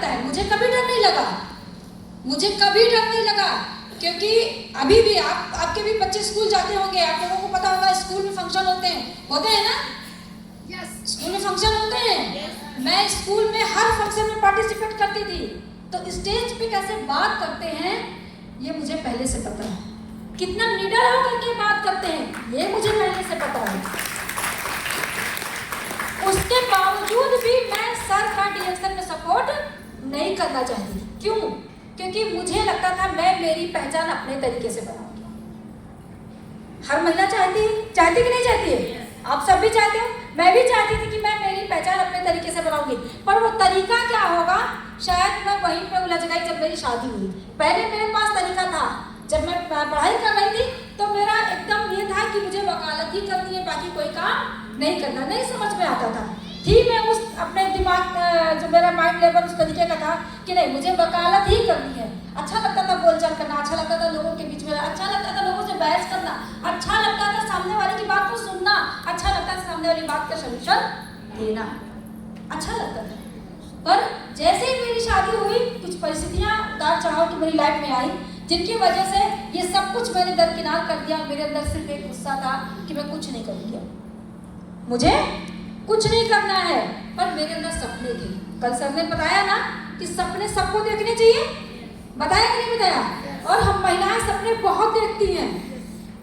है। मुझे कभी डर नहीं लगा, मुझे कभी डर नहीं लगा, क्योंकि अभी भी आपके भी बच्चे स्कूल जाते होंगे, आप लोगों को पता होगा स्कूल में फंक्शन होते हैं ना? स्कूल में फंक्शन होते हैं। मैं स्कूल में हर फंक्शन में पार्टिसिपेट करती थी। तो स्टेज पे कैसे बात करते हैं ये मुझे पहले से पता है, कितना निडर होकर के बात करते हैं ये मुझे पहले से पता है। उसके बावजूद भी मैं सर का डिरेक्शन में सपोर्ट नहीं करना चाहती। क्यों? क्योंकि मुझे लगता था मैं मेरी पहचान अपने तरीके से बनाऊंगी। हर महिला चाहती कि नहीं चाहती है? आप सब भी चाहते हो, मैं भी चाहती थी कि मैं मेरी पहचान अपने तरीके से बनाऊंगी। पर वो तरीका क्या होगा, शायद मैं वहीं पे उलझ गई जब मेरी शादी हुई। पहले मेरे पास तरीका था, जब मैं पढ़ाई कर रही थी तो मेरा एकदम ये था कि मुझे वकालत ही करनी है, बाकी कोई काम नहीं करना। नहीं समझ में आता था, ठीक मैं उस अपने दिमाग जो मेरा माइंड लेवल उस तरीके का था कि नहीं मुझे वकालत ही करनी है। अच्छा लगता था बोलचाल करना, अच्छा लगता था लोगों के बीच में, अच्छा लगता था लोगों से बहस करना, अच्छा लगता था सामने वाले की बात को सुनना, अच्छा लगता था सामने वाली बात का सलूशन देना, अच्छा लगता था। पर जैसे ही मेरी शादी हुई कुछ परिस्थितियाँ उतार चढ़ाव की मेरी लाइफ में आई, जिनकी वजह से ये सब कुछ मैंने दरकिनार कर दिया। मेरे अंदर सिर्फ एक गुस्सा था कि मैं कुछ नहीं करूँगी, मुझे कुछ नहीं करना है। पर मेरे अंदर सपने थे। कल सर ने बताया ना कि सपने सबको देखने चाहिए, बताया कि नहीं बताया? और हम महिलाएं सपने बहुत देखती हैं,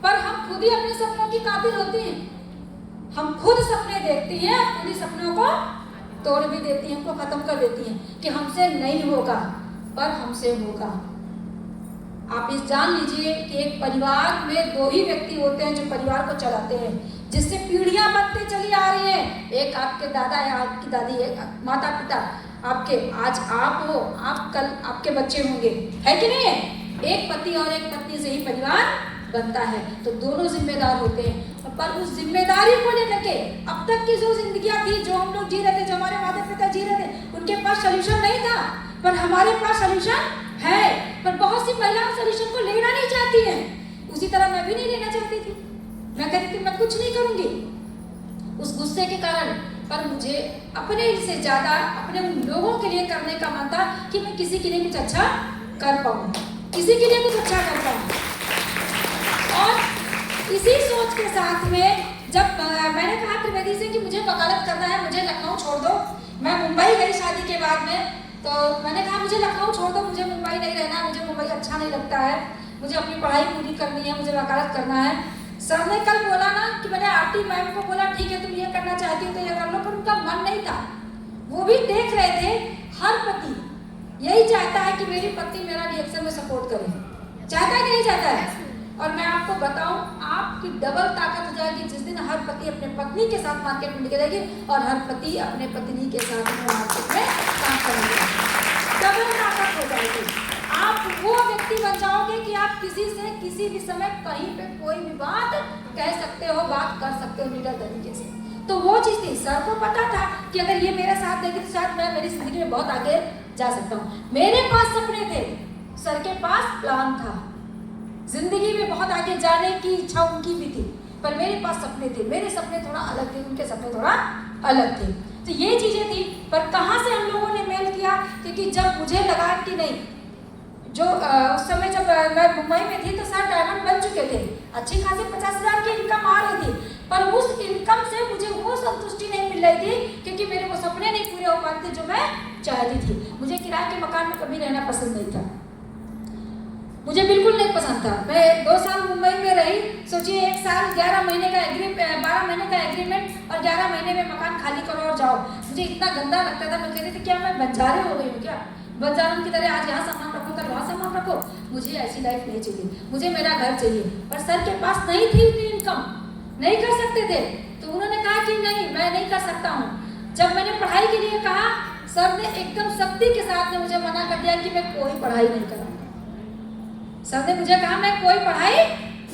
पर हम खुद ही अपने सपनों की कातिल होती हैं। हम खुद सपने देखती हैं, खुद ही सपनों को तोड़ भी देती हैं, उनको खत्म कर देती हैं कि हमसे नहीं होगा, पर हमसे होगा। आप इस जान लीजिए कि एक परिवार में दो ही व्यक्ति होते हैं जो परिवार को चलाते हैं, जिससे पीढ़ियां बनते चली आ रही हैं। एक आपके दादा या आपकी दादी, एक माता पिता आपके, आज आप हो, आप कल आपके बच्चे होंगे, है कि नहीं है? एक पति और एक पत्नी से ही परिवार बनता है, तो दोनों जिम्मेदार होते हैं। पर उस जिम्मेदारी को लेकर के अब तक की जो जिंदगियां थी, जो हम लोग जी रहे थे, जो हमारे माता पिता जी रहे थे, उनके पास सोल्यूशन नहीं था, पर हमारे पास सोल्यूशन है। पर बहुत सी महिलाएं सोल्यूशन को लेना नहीं चाहती हैं। उसी तरह मैं भी नहीं लेना चाहती थी, मैं कहती थी मैं कुछ नहीं करूंगी उस गुस्से के कारण। पर मुझे अपने से ज्यादा अपने उन लोगों के लिए करने का मन था कि मैं किसी के लिए कुछ अच्छा कर पाऊँ, किसी के लिए कुछ अच्छा कर पाऊँ। और इसी सोच के साथ में जब मैंने कहा त्रिवेदी से कि मुझे वकालत करना है, मुझे लखनऊ छोड़ दो। मैं मुंबई गई शादी के बाद में, तो मैंने कहा मुझे लखनऊ छोड़ दो, मुझे मुंबई नहीं रहना, मुझे मुंबई अच्छा नहीं लगता है, मुझे अपनी पढ़ाई पूरी करनी है, मुझे वकालत करना है। सर ने कल बोला ना कि मैंने आरती मैम को बोला ठीक है तुम ये करना चाहती हो तो ये कर लो, पर उनका मन नहीं था। वो भी देख रहे थे, हर पति यही चाहता है कि मेरी पत्नी मेरा रिएक्शन में सपोर्ट करे, चाहता है कि नहीं चाहता है? और मैं आपको बताऊं, आपकी डबल ताकत हो जाएगी जिस दिन हर पति अपने पत्नी के साथ मार्केट में निकलेगी और हर पति अपने पत्नी के साथ मार्केट में काम करेंगे। डबल ताकत हो जाएगी। आप वो व्यक्ति बन जाओगे कि आप किसी से किसी भी समय कहीं पे कोई भी बात कह सकते हो, बात कर सकते हो निडर तरीके से। तो वो चीज थी। सर को पता था कि अगर ये मेरा साथ देगी तो शायद मैं मेरी जिंदगी में बहुत आगे जा सकता हूँ। मेरे पास सपने थे, सर के पास प्लान था, जिंदगी में बहुत आगे जाने की इच्छा उनकी भी थी, पर मेरे पास सपने थे। मेरे सपने थोड़ा अलग थे, उनके सपने थोड़ा अलग थे। तो ये चीजें थी। पर कहाँ से हम लोगों ने मेल किया, क्योंकि जब मुझे लगा कि नहीं, जो उस समय जब मैं मुंबई में थी तो सर डायमंड बन चुके थे, अच्छी खासी 50,000 की इनकम आ रही थी, पर उस इनकम से मुझे वो संतुष्टि नहीं मिल रही थी, क्योंकि मेरे वो सपने नहीं पूरे हो पाते जो मैं चाहती थी। मुझे किराए के मकान में कभी रहना पसंद नहीं था, मुझे बिल्कुल नहीं पसंद था। मैं 2 साल मुंबई में रही, सोचिए 1 साल 12 महीने का 12 महीने का एग्रीमेंट और 11 महीने में मकान खाली करो और जाओ। मुझे इतना गंदा लगता था, मैं कहती थी क्या मैं बंजारे हो गई हूँ क्या, बंजारों की तरह आज यहाँ सामान रखो कल वहाँ सामान रखो। मुझे ऐसी लाइफ नहीं चाहिए, मुझे मेरा घर चाहिए। पर सर के पास नहीं थी इतनी इनकम, नहीं कर सकते थे, तो उन्होंने कहा कि नहीं मैं नहीं कर सकता हूँ। जब मैंने पढ़ाई के लिए कहा, सर ने एकदम सख्ती के साथ में मुझे मना कर दिया कि मैं कोई पढ़ाई नहीं कराऊंगा। सर ने मुझे कहा मैं कोई पढ़ाई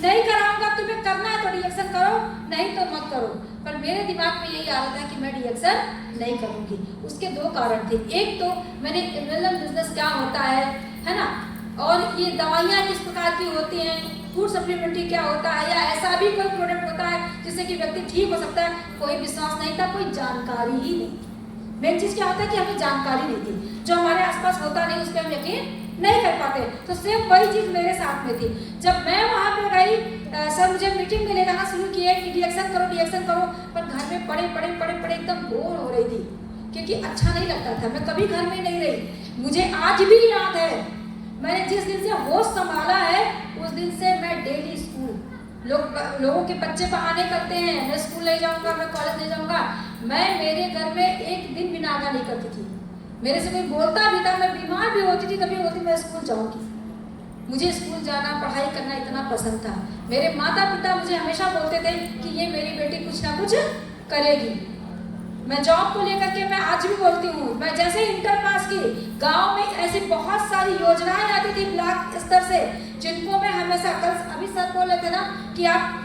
नहीं कराऊंगा, तुम्हें करना है तो रिएक्शन करो, नहीं तो मत करो। पर मेरे दिमाग में यही आ रहा था कि मैं रिएक्शन नहीं करूंगी। उसके 2 कारण थे। एक तो मैंने एमएलएम बिजनेस क्या होता है ना, और ये दवाइयाँ किस प्रकार की होती हैं, फूड सप्लीमेंट्री क्या होता है, या ऐसा भी कोई प्रोडक्ट होता है जिससे कि व्यक्ति ठीक हो सकता है, कोई विश्वास नहीं था, कोई जानकारी ही नहीं। मेन चीज़ क्या होता है कि हमें जानकारी नहीं थी, जो हमारे आसपास होता नहीं उस पर हम यकीन नहीं कर पाते। तो सेम वही चीज़ मेरे साथ में थी। जब मैं वहाँ पे गई, सर मुझे मीटिंग में ले जाना शुरू किए कि डिएक्शन करो, पर घर में पढ़े एकदम बोर हो रही थी, क्योंकि अच्छा नहीं लगता था। मैं कभी घर में नहीं रही। मुझे आज भी याद है, मैंने जिस दिन से होश संभाला है उस दिन से मैं डेली स्कूल, लोगों के बच्चे बहाने करते हैं, मैं स्कूल नहीं जाऊँगा, मैं कॉलेज नहीं जाऊँगा, मैं मेरे घर में एक दिन भी नागा नहीं करती थी। मेरे से कोई बोलता भी था, मैं बीमार भी होती थी, तभी बोलती मैं स्कूल जाऊँगी। मुझे स्कूल जाना, पढ़ाई करना इतना पसंद था। मेरे माता पिता मुझे हमेशा बोलते थे कि ये मेरी बेटी कुछ ना कुछ करेगी। मैं जॉब को लेकर के मैं आज भी बोलती हूँ, मैं जैसे इंटर पास की, गांव में ऐसी बहुत सारी योजनाएं आती थी ब्लॉक स्तर से, जिनको मैं हमेशा, कल अभी सर बोले थे ना कि आप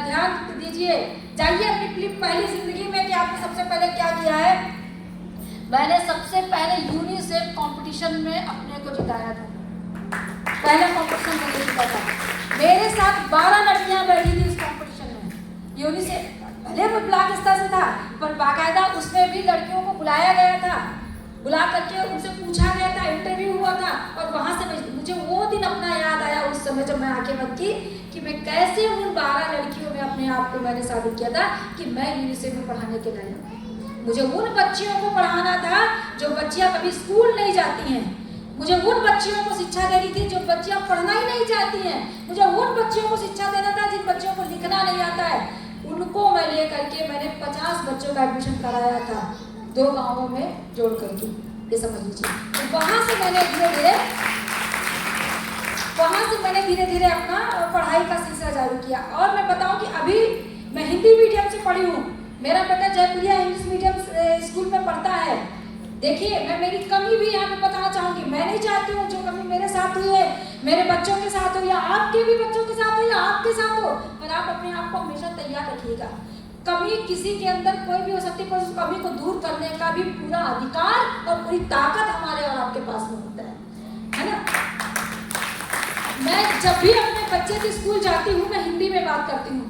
ध्यान दीजिए, जाइए अपनी पहली जिंदगी में कि आपने सबसे पहले क्या किया है। मैंने सबसे पहले यूनिसेफ कंपटीशन में अपने को जिताया था। पहला कंपटीशन मैंने जीता था। मेरे साथ 12 लड़कियां बैठी थी इस कंपटीशन में। यूनिसेफ भले वो ब्लॉक स्तर से था, पर बाकायदा उसमें भी लड़कियों को बुलाया गया था, बुला करके उनसे पूछा गया था, इंटरव्यू हुआ था, और वहाँ से मुझे वो दिन अपना याद आया उस समय जब मैं आके मत की कि मैं कैसे उन 12 लड़कियों में अपने आप को मैंने साबित किया था कि मैं यूनिसेफ में पढ़ाने के लायक हूँ। मुझे उन बच्चियों को पढ़ाना था जो बच्चियाँ कभी स्कूल नहीं जाती हैं। मुझे उन बच्चियों को शिक्षा देनी थी जो बच्चियाँ पढ़ना ही नहीं चाहती हैं। मुझे उन बच्चियों को शिक्षा देना था जिन बच्चियों को लिखना नहीं आता है। उनको मैं ले करके मैंने 50 बच्चों का एडमिशन कराया था 2 गांवों में जोड़ करके, ये समझ लीजिए। तो वहाँ से मैंने धीरे धीरे अपना पढ़ाई का सिलसिला जारी किया। और मैं बताऊँ कि अभी मैं हिंदी मीडियम से पढ़ी हूँ, मेरा बेटा जयपुरिया इंग्लिश मीडियम स्कूल में पढ़ता है। देखिए, मैं मेरी कमी भी यहाँ पे बताना चाहूँगी। मैं नहीं चाहती हूँ जो कमी मेरे साथ हुई है, मेरे बच्चों के साथ हो, या आपके भी बच्चों के साथ हो, या आपके साथ हो, पर आप अपने आप को हमेशा तैयार रखिएगा। कमी किसी के अंदर कोई भी हो सकती है, पर उस कमी को दूर करने का भी पूरा अधिकार और पूरी ताकत हमारे और आपके पास में होता है ना। मैं जब भी अपने बच्चे के स्कूल जाती हूँ, मैं हिंदी में बात करती हूँ।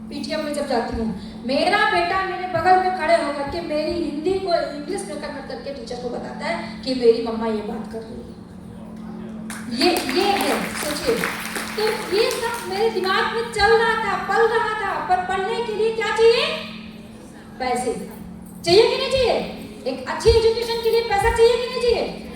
पीटीएम में जब जाती हूँ, मेरा बेटा मेरे बगल में खड़े होकर के मेरी हिंदी को इंग्लिश में कन्वर्ट करके टीचर को बताता है कि मेरी मम्मा ये बात कर रही है। ये है, सोचिए। तो ये सब मेरे दिमाग में चल रहा था, पल रहा था, पर पढ़ने के लिए क्या चाहिए? पैसे चाहिए कि नहीं चाहिए? एक अच्छी एजुकेशन के लिए पैसा चाहिए कि नहीं चाहिए?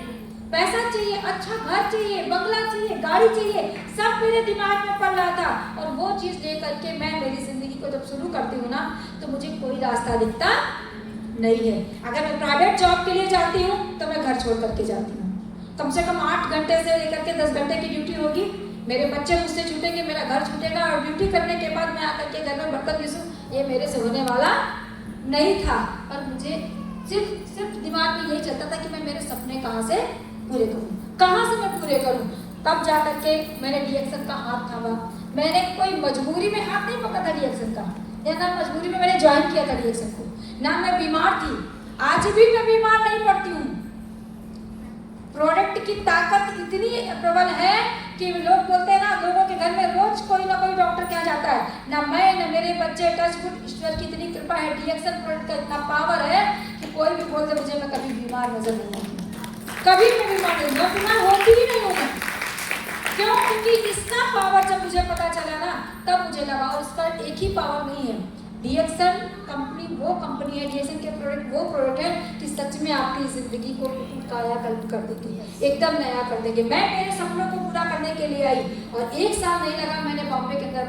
पैसा चाहिए, अच्छा घर चाहिए, बंगला चाहिए, गाड़ी चाहिए, सब मेरे दिमाग में पड़ रहा था। और वो चीज़ लेकर के मैं मेरी जिंदगी को जब शुरू करती हूँ ना, तो मुझे कोई रास्ता दिखता नहीं है। अगर मैं प्राइवेट जॉब के लिए जाती हूँ तो मैं घर छोड़ करके जाती हूँ। कम से कम 8 घंटे से लेकर के 10 घंटे की ड्यूटी होगी, मेरे बच्चे मुझसे छूटेंगे, मेरा घर छूटेगा, और ड्यूटी करने के बाद मैं आकर के घर में बर्तन घिसूँ, ये मेरे से होने वाला नहीं था। और मुझे सिर्फ दिमाग में यही चलता था कि मैं मेरे सपने कहाँ से पूरे करूँ, कहाँ से मैं पूरे करूँ। तब जा करके मैंने डीएक्शन का हाथ थामा। मैंने कोई मजबूरी में हाथ नहीं पकड़ा था डीएक्शन का, या ना मजबूरी में मैंने ज्वाइन किया था डीएक्शन को, ना मैं बीमार थी। आज भी मैं बीमार नहीं पड़ती हूँ। प्रोडक्ट की ताकत इतनी प्रबल है कि लोग बोलते हैं ना, लोगों के घर में रोज कोई ना कोई डॉक्टर क्या जाता है, ना मैं ना मेरे बच्चे। टचवुड, ईश्वर की इतनी कृपा है, डीएक्शन प्रोडक्ट का इतना पावर है कि कोई भी बोल दे मुझे, मैं कभी बीमार नजर नहीं आती, कभी मैं बीमार नहीं, मैं बीमार होती ही नहीं हूँ। क्यों? क्योंकि इसका पावर जब मुझे पता चला ना, तब मुझे लगा। और इसका एक ही पावर नहीं है, डीएक्शन कंपनी वो कंपनी है, डीएक्शन के प्रोडक्ट वो प्रोडक्ट है कि सच में आपकी जिंदगी को कायाकल्प कर देगी, एकदम नया कर देंगे। मैं मेरे सपनों को पूरा करने के लिए आई, और 1 साल नहीं लगा, मैंने बॉम्बे के अंदर